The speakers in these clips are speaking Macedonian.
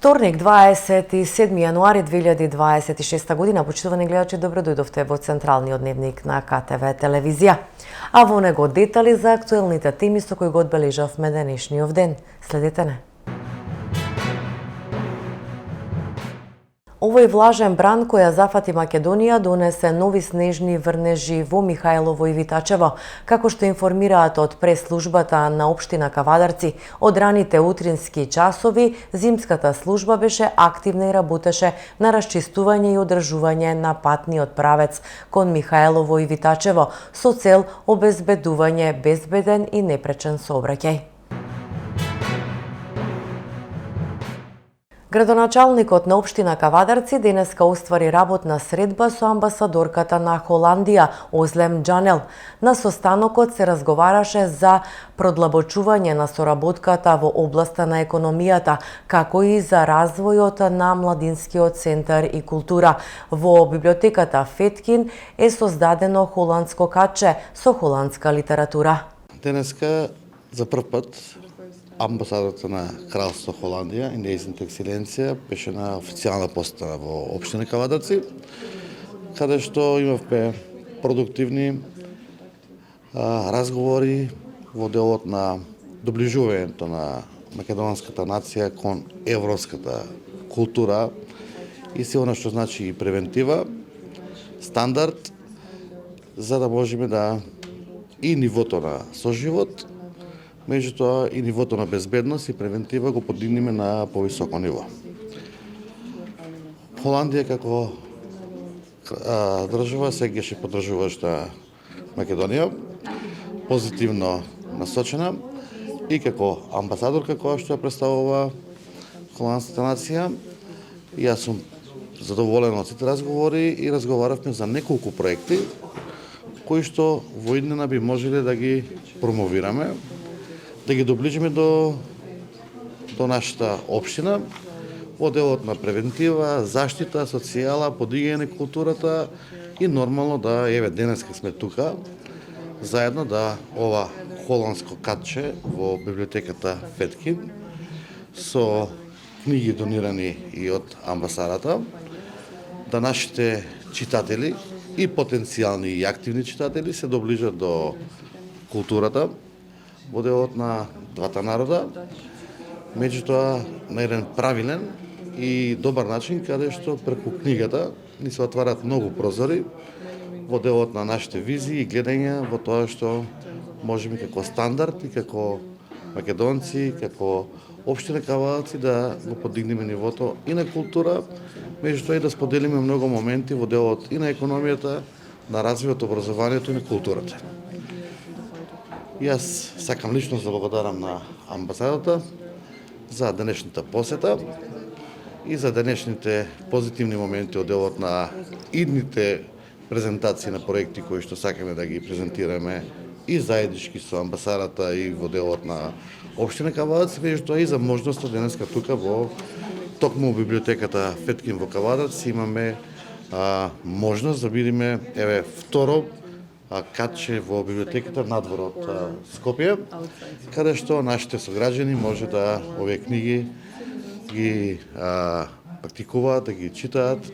вторник, 27 јануари 2026 година, почитувани гледачи, добро дојдовте во централниот дневник на КТВ телевизија. А во него детали за актуелните теми со кои го одбележавме денешниот ден. Следете не. Овој влажен бран која зафати Македонија донесе нови снежни врнежи во Михајлово и Витачево. Како што информираат од прес-службата на општина Кавадарци, од раните утрински часови зимската служба беше активна и работеше на расчистување и одржување на патниот правец кон Михајлово и Витачево со цел обезбедување безбеден и непречен сообраќај. Градоначалникот на општина Кавадарци денеска оствари работна средба со амбасадорката на Холандија Озлем Џанел. На состанокот се разговараше за продлабочување на соработката во областа на економијата, како и за развојот на младинскиот центар и култура. Во библиотеката Феткин е создадено холандско катче со холандска литература. Денеска за прв пат амбасадората на Кралство Холандија и нејзината екселенција беше на официјална посета во општина Кавадарци, каде што имавме продуктивни разговори во делот на доближувањето на македонската нација кон европската култура и се она што значи и превентива, стандард, за да можеме да и нивото на соживот, меѓутоа и нивото на безбедност и превентива го подигнеме на повисоко ниво. Холандија како држава сегаше поддржуваща Македонија, позитивно насочена и како амбасадорка која што ја представува холандската нација. Јас сум задоволен од сите разговори и разговаравме за неколку проекти кои што во иднина би можеле да ги промовираме, да ги доближиме до нашата општина во делот на превентива, заштита, социјала, подигање на културата и нормално да еве денеска сме тука заедно да ова холандско катче во библиотеката Феткин со книги донирани и од амбасадата, да нашите читатели и потенцијални и активни читатели се доближат до културата во делот на двата народа, меѓутоа на еден правилен и добар начин, каде што преку книгата ни се отварат многу прозори во делот на нашите визии и гледања во тоа што можеме како стандард и како македонци, како општина Кавадарци да го подигнеме нивото и на култура, меѓутоа и да споделиме многу моменти во делот и на економијата, на развојот, образованието и на културата. Јас сакам лично да благодарам на амбасадата за денешната посета и за денешните позитивни моменти од делот на идните презентации на проекти кои што сакаме да ги презентираме и заеднички со амбасадата и во делот на општина Кавадарци, меѓутоа и за можноста денеска тука во токму библиотеката Феткин во Кавадарци имаме можност да бидеме еве второ катче во библиотеката надвор од Скопје, каде што нашите сограѓани може да овие книги ги практикуваат, да ги читаат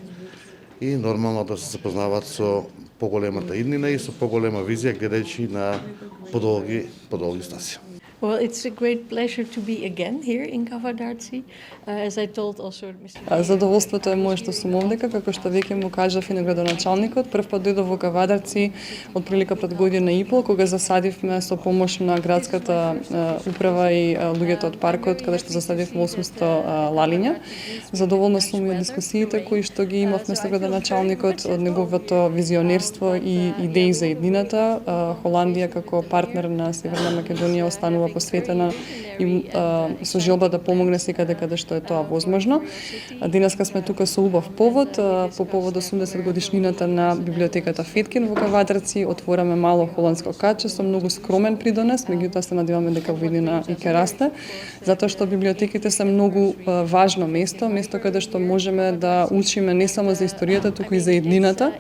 и нормално да се запознаваат со поголемата иднина и со поголема визија гледајќи на подолги стаси. Well, it's a great pleasure to be again here in Kavadarci. As I told also Mr. Задоволството е мое што сум овдека, како што веќе му кажав и на градоначалникот. Прв пат дојдов во Кавадарци од прилика пред година и пол, кога засадивме со помош на градската управа и луѓето од паркот, каде што засадивме 800 лалиња. Задоволна сум и од дискусиите кои што ги имавме со градоначалникот, од неговото визионерство и идеи за еднината. Холандија како партнер на Северна Македонија останува посветена и со желба да помогне секаде каде што е тоа возможно. Денеска сме тука со убав повод, по повод 80 годишнината на библиотеката Феткин во Кавадарци. Отвораме мало холандско катче со многу скромен придонес, меѓутоа се надеваме дека во иднина и ќе расте, затоа што библиотеките се многу важно место каде што можеме да учиме не само за историјата, туку и за еднината.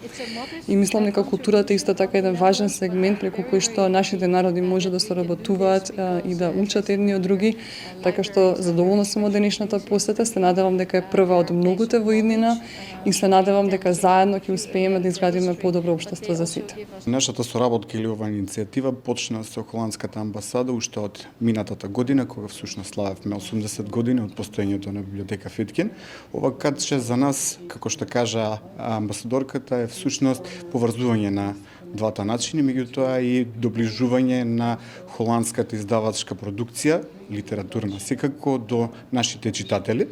И мислам дека културата е исто така еден важен сегмент преку кој што нашите народи може да соработуваат и да учат едни од други, така што задоволна сум од денешната посета. Се надевам дека е прва од многуте во иднина и се надевам дека заедно ќе успееме да изградиме подобро општество за сите. Нашата соработка или ова иницијатива почна со холандската амбасада уште од минатата година, кога всушност славевме 80 години од постоењето на библиотека Фиткен. Ова катче за нас, како што кажа амбасадорката, е всушност поврзување на двата начини, меѓутоа и доближување на холандската издавачка продукција, литературна секако, до нашите читатели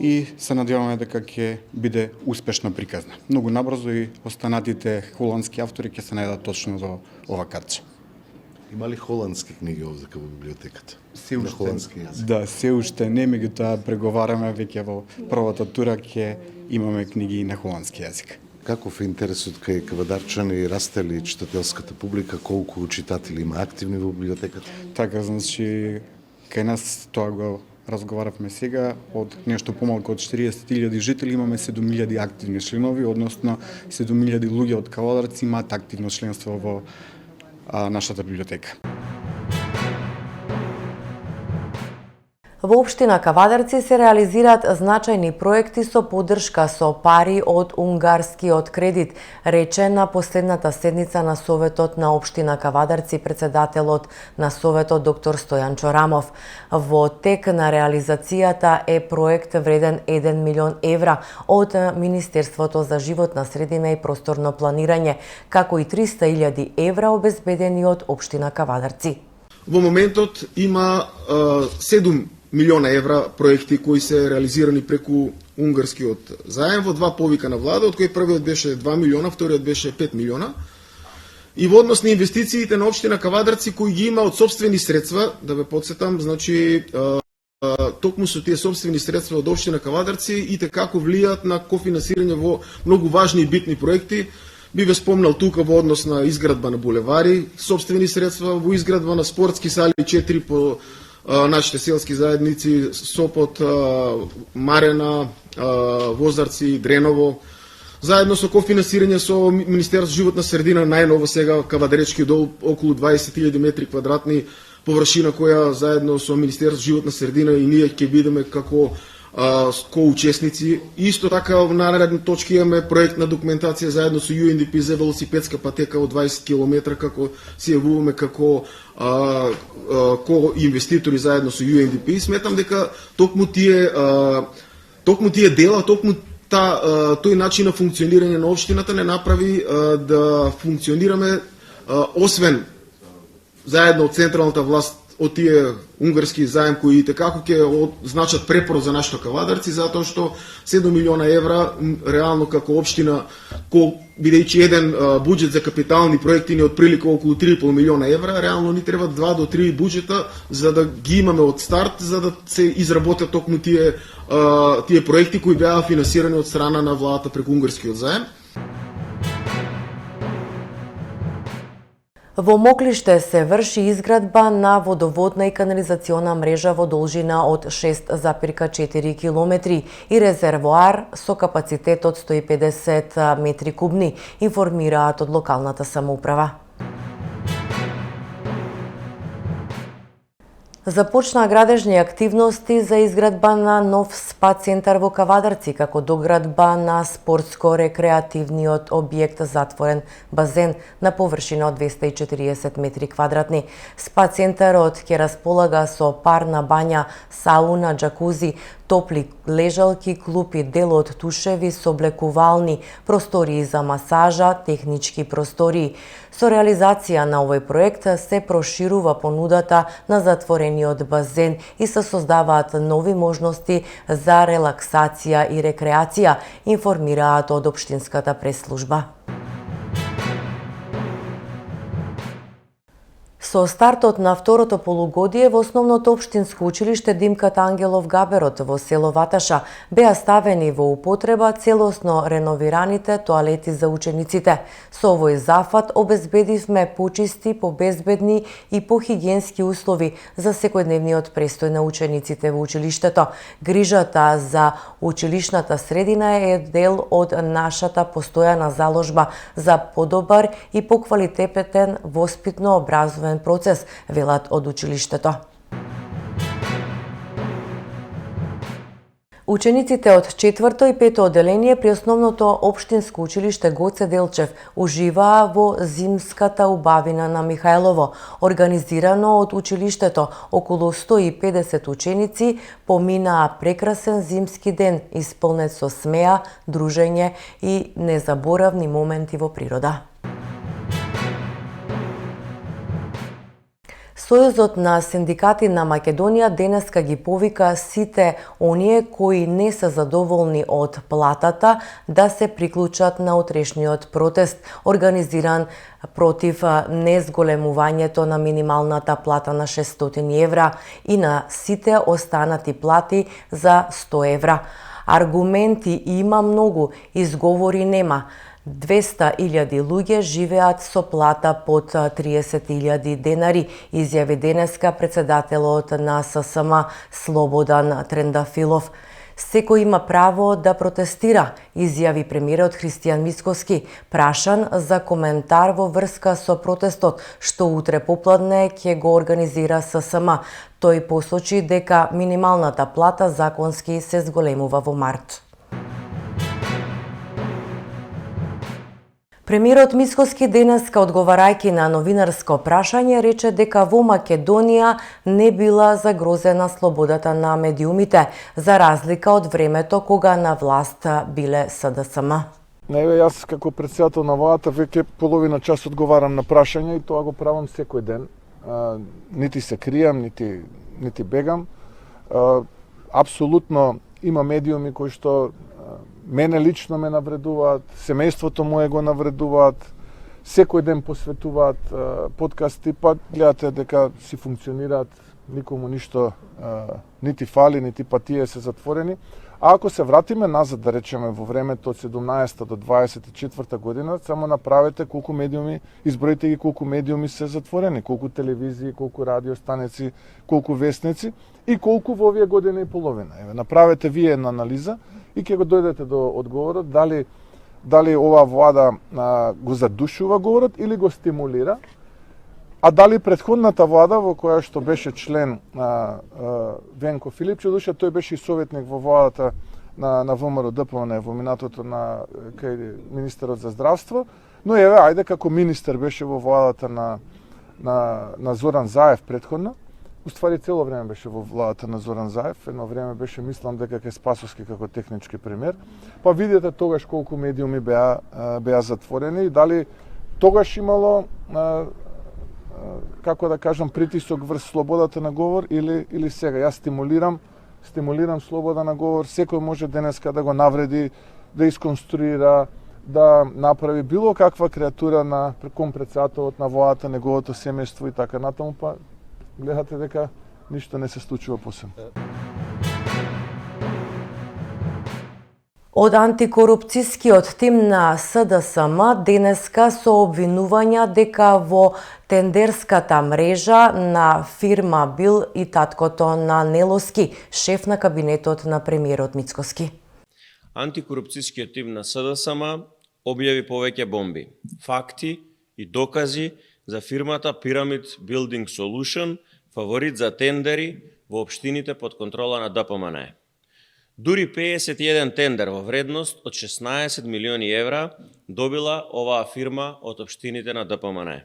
и се надеваме дека ќе биде успешно приказна. Многу набрзо и останатите холандски автори ќе се најдат точно во ова катче. Има ли холандски книги овде во библиотеката? Се на уште, холандски јазик? Да, се уште не, меѓутоа преговараме веќе во првата тура ќе имаме книги и на холандски јазик. Каков е интересот кај кавадарчани, расте ли читателската публика, колку читатели има активни во библиотеката? Така, значи, кај нас тоа го разговаравме сега, од нешто помалку од 40.000 жители имаме 7.000 активни членови, односно 7.000 луѓе од Кавадарци имаат активно членство во нашата библиотека. Во општина Кавадарци се реализираат значајни проекти со поддршка со пари од унгарскиот кредит, рече на последната седница на Советот на општина Кавадарци председателот на Советот доктор Стојан Чорамов. Во тек на реализацијата е проект вреден 1 милион евра од Министерството за животна средина и просторно планирање, како и 300.000 евра обезбедени од општина Кавадарци. Во моментот има 7 милиона евра проекти кои се реализирани преку унгарскиот заем во два повика на влада, од кои првиот беше 2 милиона, вториот беше 5 милиона. И во однос на инвестициите на општина Кавадарци кои ги има од сопствени средства, да ве подсетам, значи токму со тие сопствени средства од општина Кавадарци и како влијаат на кофинансирање во многу важни и битни проекти. Би ве спомнал тука во однос на изградба на булевари, сопствени средства во изградба на спортски сали 4 по нашите селски заедници Сопот, Марена, Возарци, Дреново, заедно со кофинансирање со Министерство за животна средина, најново сега Кавадаречки дол, околу 20.000 метри квадратни површина која заедно со Министерство за животна средина и ние ќе бидеме како коучесници. Исто така во наредни точки имаме проектна документација заедно со UNDP за велосипедска патека од 20 км, како се јавуваме како инвеститори заедно со UNDP. Сметам дека токму тие дела, токму тој начин на функционирање на општината не направи да функционираме освен заедно од централната власт од тие унгарски заем кои како ќе значат препор за нашите Кавадарци, затоа што 7 милиона евра реално како општина, бидејќи еден буџет за капитални проекти ни отприлика околу 3,5 милиона евра, реално ни треба 2 до 3 буџета за да ги имаме од старт, за да се изработат токму тие проекти кои беа финансирани од страна на владата преку унгарскиот заем. Во Моклиште се врши изградба на водоводна и канализациона мрежа во должина од 6,4 километри и резервоар со капацитет од 150 метри кубни, информираат од локалната самоуправа. Започнаа градежни активности за изградба на нов спа центар во Кавадарци, како доградба на спортско-рекреативниот објект затворен базен на површина од 240 метри квадратни. Спа центарот ќе располага со парна бања, сауна, джакузи, топли лежалки, клуб и дел од тушеви со облекувални, простории за масажа, технички простории. Со реализација на овој проект се проширува понудата на затворениот базен и се создаваат нови можности за релаксација и рекреација, информираат од општинската пресслужба. Со стартот на второто полугодие во основното општинско училиште Димката Ангелов Габерот во село Ваташа беа ставени во употреба целосно реновираните тоалети за учениците. Со овој зафат обезбедивме почисти, побезбедни и похигиенски услови за секојдневниот престој на учениците во училиштето. Грижата за училишната средина е дел од нашата постојана заложба за подобар и поквалитетен воспитно-образовен процес, велат од училиштето. Учениците од 4-то и 5-то одделение при основното општинско училиште Гоце Делчев уживаа во зимската убавина на Михајлово. Организирано од училиштето, околу 150 ученици поминаа прекрасен зимски ден, исполнет со смеа, дружење и незаборавни моменти во природа. Сојузот на синдикати на Македонија денеска ги повика сите оние кои не се задоволни од платата да се приклучат на утрешниот протест, организиран против незголемувањето на минималната плата на 600 евра и на сите останати плати за 100 евра. Аргументи има многу, изговори нема. 200.000 луѓе живеат со плата под 30.000 денари, изјави денеска председателот на ССМ Слободан Трендафилов. Секој има право да протестира, изјави премиерот Христијан Мицкоски, прашан за коментар во врска со протестот, што утре попладне ќе го организира ССМ. Тој посочи дека минималната плата законски се зголемува во март. Премиерот Мицкоски денеска, одговарајќи на новинарско прашање, рече дека во Македонија не била загрозена слободата на медиумите, за разлика од времето кога на власт биле СДСМ. Јас како председател на владата веќе половина час одговарам на прашања и тоа го правам секој ден. Нити се кријам, нити бегам. Апсолутно има медиуми кои што мене лично ме навредуваат, семејството мое го навредуваат, секој ден посветуваат подкасти, па гледате дека си функционираат, никому ништо нити фали, нити тие се затворени. А ако се вратиме назад, да речеме, во времето од 17 до 24 година, само направете колку медиуми, изброите ги колку медиуми се затворени, колку телевизии, колку радиостаници, колку вестници и колку во овие година и половина. Еве, направете вие една анализа и ќе го дојдете до одговорот дали оваа влада го задушува говорот или го стимулира, а дали претходната влада во која што беше член Венко Филипче, душа тој беше и советник во владата на ВМРО ДПМН во минатото кај министерот за здравство, но еве ајде како министер беше во владата на Зоран Заев претходно. Уствари цело време беше во владата на Зоран Заев, едно време беше, мислам дека ке Спасовски како технички премиер. Па видите тогаш колку медиуми беа затворени и дали тогаш имало како да кажам притисок врз слободата на говор или сега. Јас стимулирам слобода на говор, секој може денеска да го навреди, да исконструира, да направи било каква креатура кон председателот на владата, неговото семејство и така натаму, па гледате дека ништо не се случува посебно. Од антикорупцијскиот тим на СДСМ денеска со обвинувања дека во тендерската мрежа на фирма бил и таткото на Нелоски, шеф на кабинетот на премиерот Мицкоски. Антикорупцијскиот тим на СДСМ објави повеќе бомби, факти и докази за фирмата Pyramid Building Solution, фаворит за тендери во општините под контрола на ДПМН. Дури 51 тендер во вредност од 16 милиони евра добила оваа фирма од општините на ДПМН.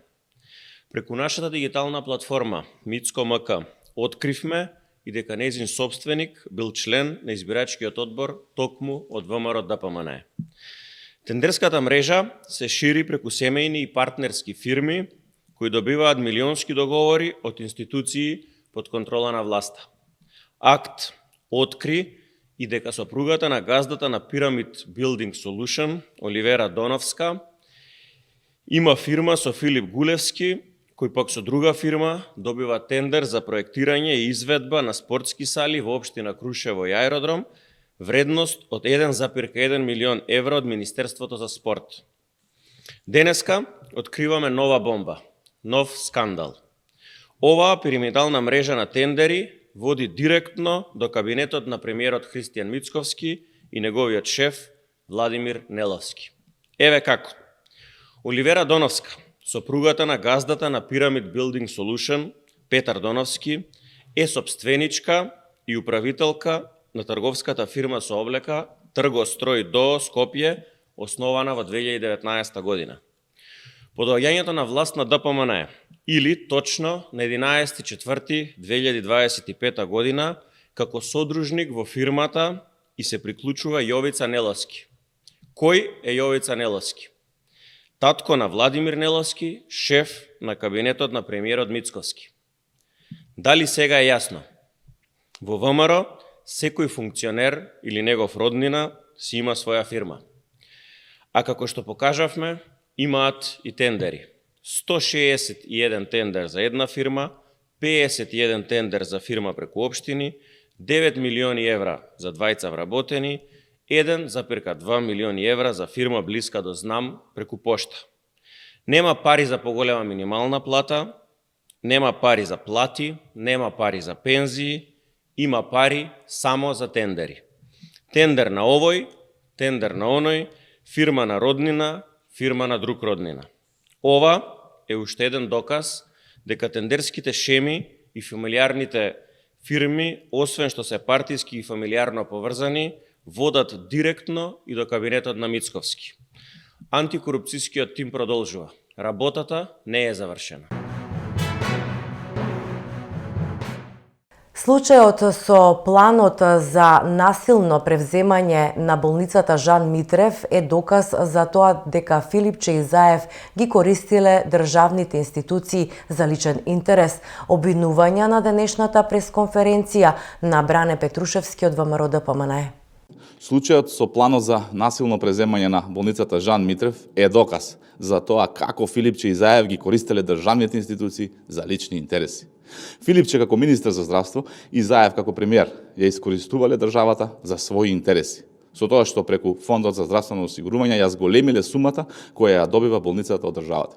Преку нашата дигитална платформа Мицко МК откривме и дека нејзин собственик бил член на избирачкиот одбор токму од ВМРО ДПМН. Тендерската мрежа се шири преку семејни и партнерски фирми кои добиваат милионски договори од институции под контрола на власта. Акт откри и дека сопругата на газдата на Pyramid Building Solution, Оливера Доновска, има фирма со Филип Гулевски, кој пак со друга фирма добива тендер за проектирање и изведба на спортски сали во општина Крушево и аеродром, вредност од 1,1 милион евра од Министерството за спорт. Денеска откриваме нова бомба, нов скандал. Оваа пирамидална мрежа на тендери води директно до кабинетот на премиерот Христијан Мицковски и неговиот шеф Владимир Неловски. Еве како. Оливера Доновска, сопругата на газдата на Pyramid Building Solution, Петар Доновски, е собственичка и управителка на трговската фирма со облека Тргострој ДОО Скопје, основана во 2019 година. По доаѓањето на власт на ДПМН, или точно на 11.4.2025 година, како содружник во фирмата и се приклучува Јовица Неловски. Кој е Јовица Неловски? Татко на Владимир Неловски, шеф на кабинетот на премиерот Мицковски. Дали сега е јасно? Во ВМРО, секој функционер или негов роднина си има своја фирма. А како што покажавме, имаат и тендери. 161 тендер за една фирма, 51 тендер за фирма преку општини, 9 милиони евра за двајца вработени, 1,2 милиони евра за фирма блиска до Знам преку пошта. Нема пари за поголема минимална плата, нема пари за плати, нема пари за пензии, има пари само за тендери. Тендер на овој, тендер на оној, фирма на роднина, фирма на друг роднина. Ова е уште еден доказ дека тендерските шеми и фамилиарните фирми, освен што се партиски и фамилиарно поврзани, водат директно и до кабинетот на Мицковски. Антикорупцијскиот тим продолжува. Работата не е завршена. Случајот со планот за насилно превземање на болницата Жан Митрев е доказ за тоа дека Филипче и Заев ги користиле државните институции за личен интерес. Обвинувања на денешната пресконференција на Бране Петрушевски од ВМРО ДПМН. Случајот со планот за насилно преземање на болницата Жан Митрев е доказ за тоа како Филипче и Заев ги користеле државните институции за лични интереси. Филипче како министер за здравство и Заев како премиер ја искористувале државата за своји интереси, со тоа што преку Фондот за здравствено осигурување ја зголемиле сумата која ја добива болницата од државата.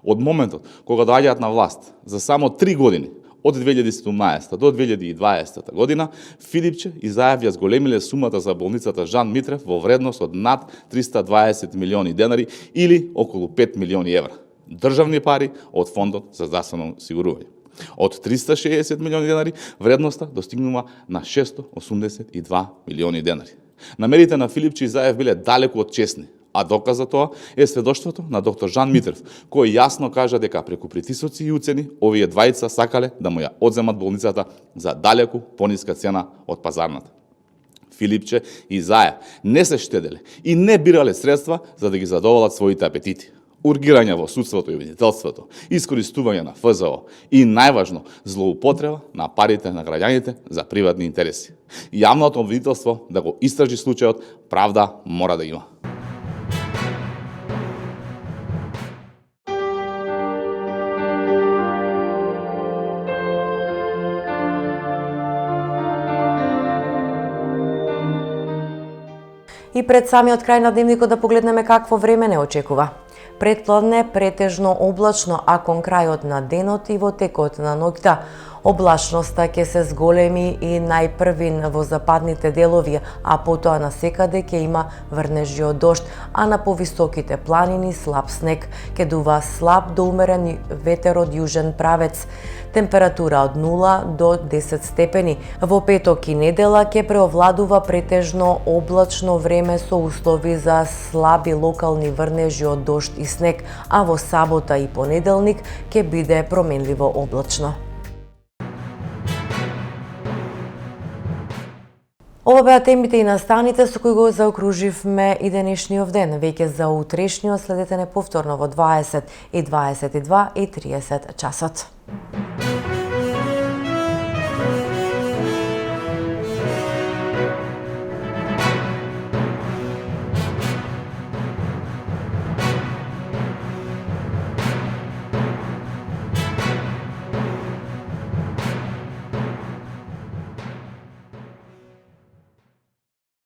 Од моментот кога доаѓаат на власт за само 3 години, од 2017 до 2020 година, Филипче и Заев ја зголемиле сумата за болницата Жан Митрев во вредност од над 320 милиони денари или околу 5 милиони евра. Државни пари од Фондот за здравствено осигурување. Од 360 милиони денари вредноста достигнува на 682 милиони денари. Намерите на Филипче и Заев биле далеку од честни, а доказ за тоа е сведоштвото на доктор Жан Митрев, кој јасно кажа дека преку притисоци и уцени овие двајца сакале да му ја одземат болницата за далеку пониска цена од пазарната. Филипче и Заев не се штеделе и не бирале средства за да ги задоволат своите апетити. Ургирање во судството и обвинителството, искористување на ФЗО и најважно злоупотреба на парите на граѓаните за приватни интереси. Јавното обвинителство да го истражи случајот, правда мора да има. И пред самиот крај на дневникот да погледнеме какво време не очекува. Предпладне претежно облачно, а кон крајот на денот и во текот на ноќта облачноста ќе се зголеми и најпрвин во западните делови, а потоа насекаде ќе има врнежи од дожд, а на повисоките планини слаб снег. Ќе дува слаб до умерен ветер од јужен правец. Температура од 0 до 10 степени. Во петок и недела ќе преовладува претежно облачно време со услови за слаби локални врнежи од дожд и снег, а во сабота и понеделник ќе биде променливо облачно. Ова беа темите и настаните со кои го заокруживме и денешниот ден. Веќе за утрешниот следете не повторно во 20 и 22 и 30 часот.